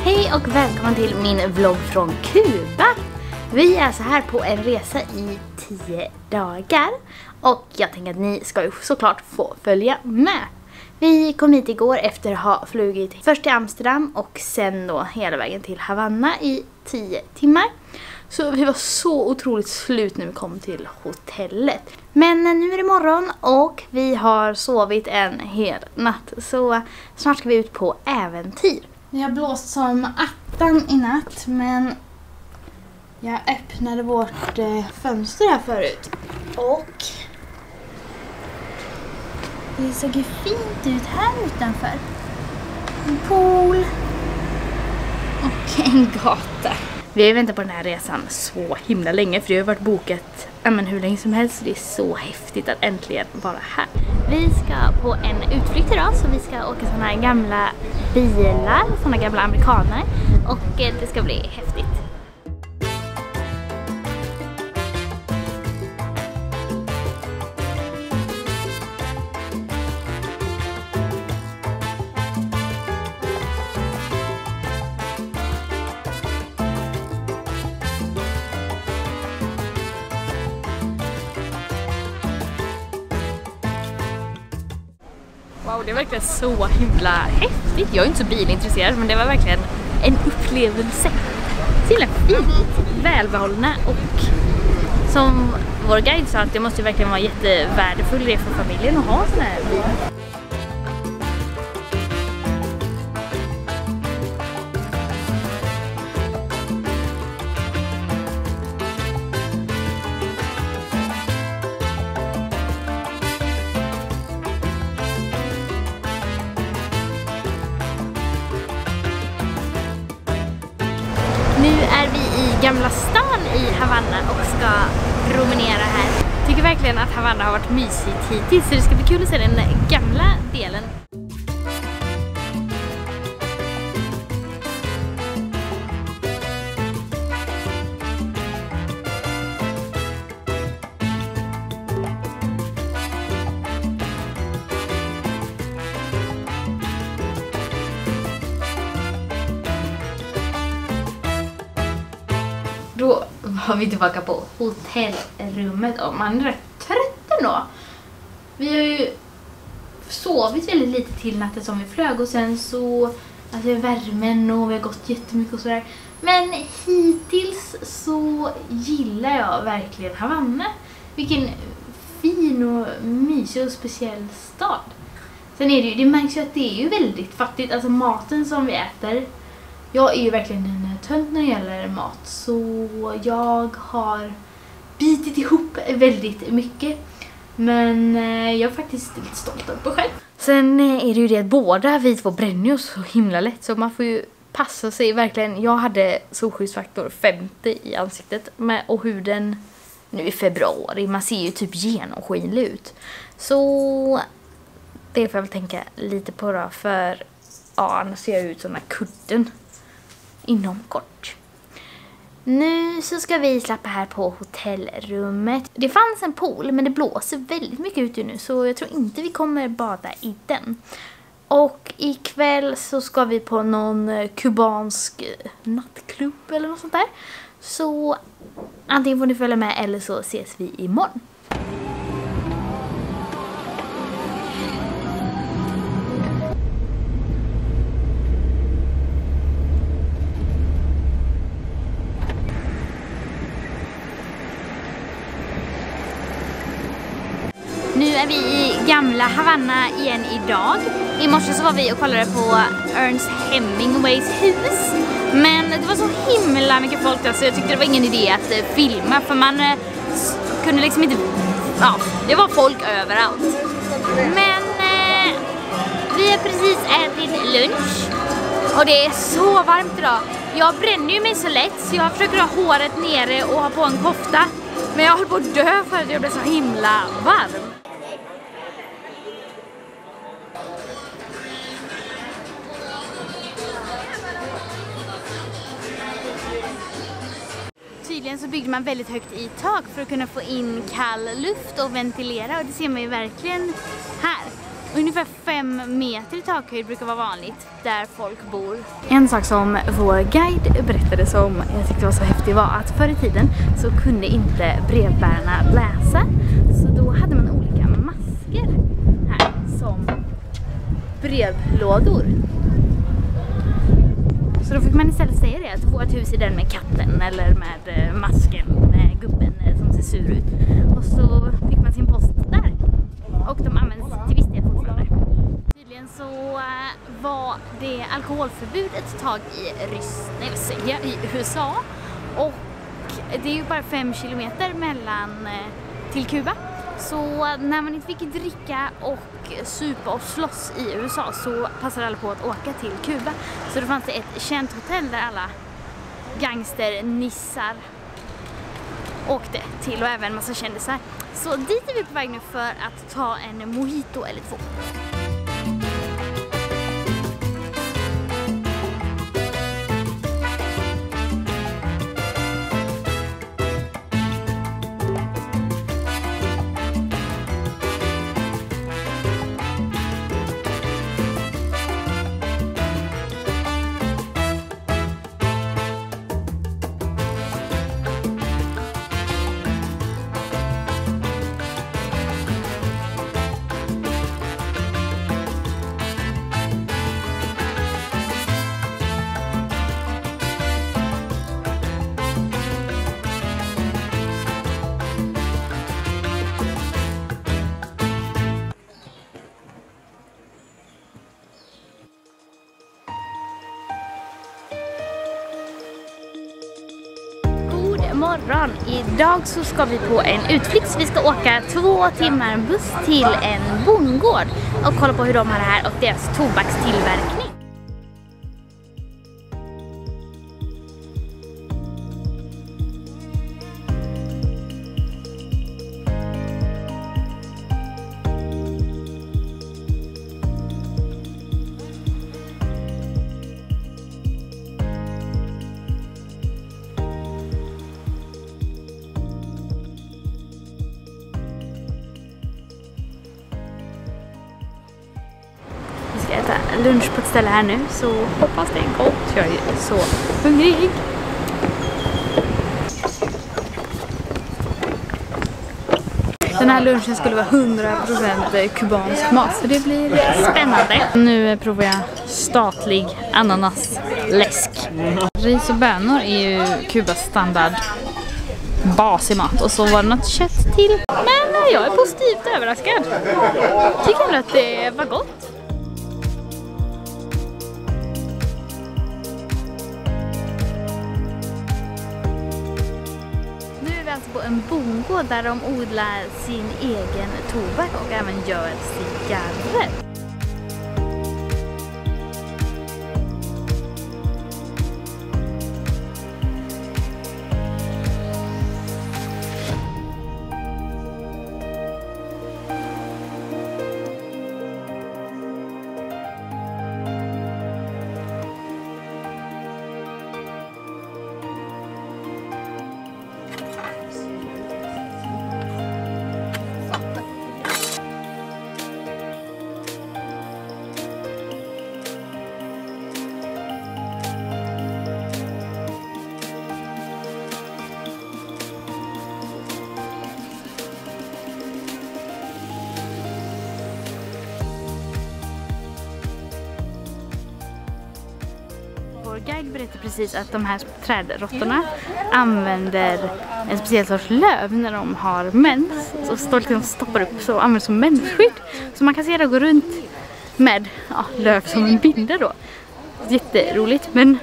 Hej och välkommen till min vlogg från Kuba. Vi är så här på en resa i 10 dagar. Och jag tänker att ni ska ju såklart få följa med. Vi kom hit igår efter att ha flugit först till Amsterdam och sen då hela vägen till Havanna i 10 timmar. Så vi var så otroligt slut när vi kom till hotellet. Men nu är det morgon och vi har sovit en hel natt. Så snart ska vi ut på äventyr. Det har blåst som attan i natt, men jag öppnade vårt fönster här förut. Och det såg ju fint ut här utanför. En pool och en gata. Vi har väntat på den här resan så himla länge, för det har varit bokat hur länge som helst. Det är så häftigt att äntligen vara här. Vi ska på en utflykt idag, så vi ska åka såna här gamla bilar, såna gamla amerikaner, och det ska bli häftigt. Wow, det är verkligen så himla häftigt. Jag är inte så bilintresserad, men det var verkligen en upplevelse. Så himla fint, välbehållna, och som vår guide sa, att det måste verkligen vara jättevärdefull det för familjen att ha sån här bil. Nu är vi i Gamla stan i Havanna och ska promenera här. Jag tycker verkligen att Havanna har varit mysigt hittills, så det ska bli kul att se den gamla delen. Då var vi tillbaka på hotellrummet och man är rätt trött ändå. Vi har ju sovit väldigt lite till natten som vi flög, och sen så värmen, och vi har gått jättemycket och sådär. Men hittills så gillar jag verkligen Havanna. Vilken fin och mysig och speciell stad. Sen är det märks ju att det är ju väldigt fattigt, alltså maten som vi äter. Jag är ju verkligen en tönt när det gäller mat, så jag har bitit ihop väldigt mycket. Men jag är faktiskt lite stolt över mig själv. Sen är det ju det att båda vi två bränner oss så himla lätt, så man får ju passa sig verkligen. Jag hade solskyddsfaktor 50 i ansiktet och huden nu i februari. Man ser ju typ genomskinlig ut. Så det får jag väl tänka lite på då, för annars ser jag ut som den här kudden inom kort. Nu så ska vi slappa här på hotellrummet. Det fanns en pool, men det blåser väldigt mycket ute nu, så jag tror inte vi kommer bada i den. Och ikväll så ska vi på någon kubansk nattklubb eller något sånt där. Så antingen får ni följa med eller så ses vi imorgon. Nu är vi i Gamla Havanna igen idag. I morse så var vi och kollade på Ernest Hemingways hus. Men det var så himla mycket folk där, så jag tyckte det var ingen idé att filma. För man kunde liksom inte... Ja, det var folk överallt. Men vi har precis ätit lunch. Och det är så varmt idag. Jag bränner ju mig så lätt, så jag försöker ha håret nere och ha på en kofta. Men jag håller på att dö för att jag blir så himla varm. Tydligen så byggde man väldigt högt i tak för att kunna få in kall luft och ventilera, och det ser man ju verkligen här. Ungefär 5 meter i takhöjd brukar vara vanligt där folk bor. En sak som vår guide berättade som jag tyckte var så häftig var att förr i tiden så kunde inte brevbärarna läsa. Så då hade man olika masker här som brevlådor. Så då fick man istället säga det att vårt hus är den med katten eller med masken med gubben som ser sur ut. Och så fick man sin post där. Och de används till viss del fortfarande. Tydligen så var det alkoholförbud ett tag i USA. Och det är ju bara 5 kilometer mellan till Kuba. Så när man inte fick dricka och supa och slåss i USA så passade alla på att åka till Kuba. Så då fanns det ett känt hotell där alla gangsternissar åkte till och även en massa kändisar. Så dit är vi på väg nu för att ta en mojito eller 2. Morgon. Idag så ska vi på en utflykt. Vi ska åka 2 timmar buss till en bondgård och kolla på hur de har det här och deras tobakstillverkning. Äta lunch på ett ställe här nu, så hoppas det är gott. Jag är så hungrig. Den här lunchen skulle vara 100% kubansk mat, så det blir spännande. Nu provar jag statlig ananasläsk. Ris och bönor är ju Kubas standard bas i mat, och så var det något kött till. Men jag är positivt överraskad. Tycker att det var gott. På en bondgård där de odlar sin egen tobak och även gör cigarrer. Vår guide berättade precis att de här trädråttorna använder en speciell sorts löv när de har mens. Så står liksom och stoppar upp så används som mensskydd. Så man kan se det gå runt med löv som en binda då. Jätteroligt, men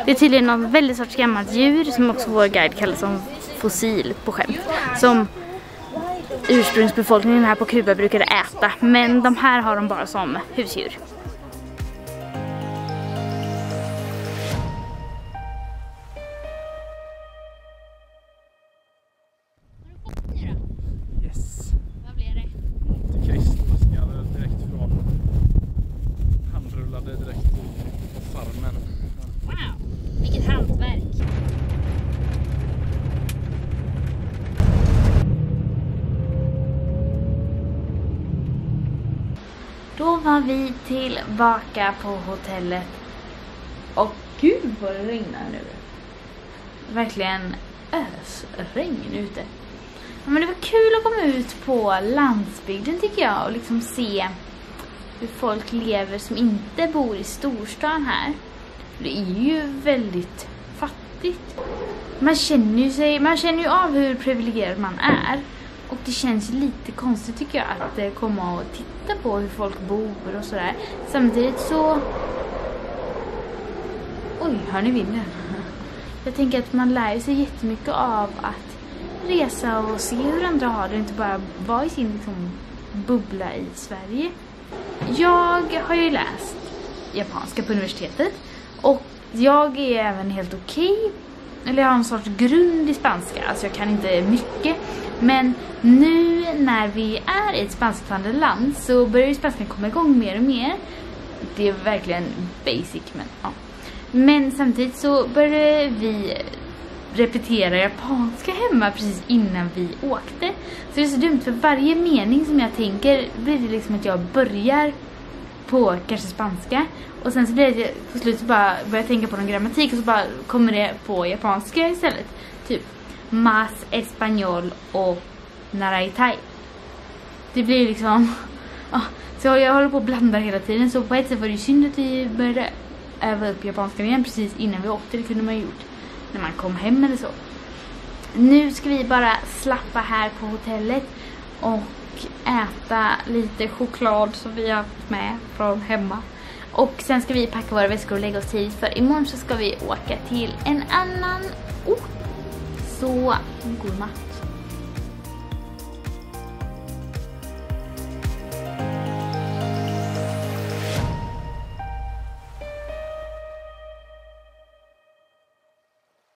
det är tydligen något väldigt sorts gammalt djur som också vår guide kallar som fossil på skämt. Som ursprungsbefolkningen här på Kuba brukade äta, men de här har de bara som husdjur. var vi tillbaka på hotellet. Och gud vad det regnar nu. Verkligen ösregn ute. Ja, men det var kul att komma ut på landsbygden tycker jag. Och liksom se hur folk lever som inte bor i storstan här. Det är ju väldigt fattigt. Man känner ju av hur privilegierad man är. Och det känns lite konstigt tycker jag att komma och titta på hur folk bor och sådär. Samtidigt så... Oj, hör ni vinden? Jag tänker att man lär sig jättemycket av att resa och se hur andra har det. Inte bara vara i sin liksom, bubbla i Sverige. Jag har ju läst japanska på universitetet. Och jag är även helt okej. Eller jag har en sorts grund i spanska. Alltså jag kan inte mycket. Men nu när vi är i ett spansktalande land så börjar ju spanskan komma igång mer och mer. Det är verkligen basic, men ja. Men samtidigt så började vi repetera japanska hemma precis innan vi åkte. Så det är så dumt för varje mening som jag tänker blir det liksom att jag börjar på kanske spanska. Och sen så blir det på slutet bara börjar tänka på någon grammatik och så bara kommer det på japanska istället. Typ mas español och naraitai. Det blir liksom... så jag håller på att blanda hela tiden. Så på ett sätt var det synd att vi började öva upp japanskan igen precis innan vi åkte. Det kunde man gjort när man kom hem eller så. Nu ska vi bara slappa här på hotellet och äta lite choklad som vi har haft med från hemma. Och sen ska vi packa våra väskor och lägga oss tid för imorgon så ska vi åka till en annan ort. Så god natt.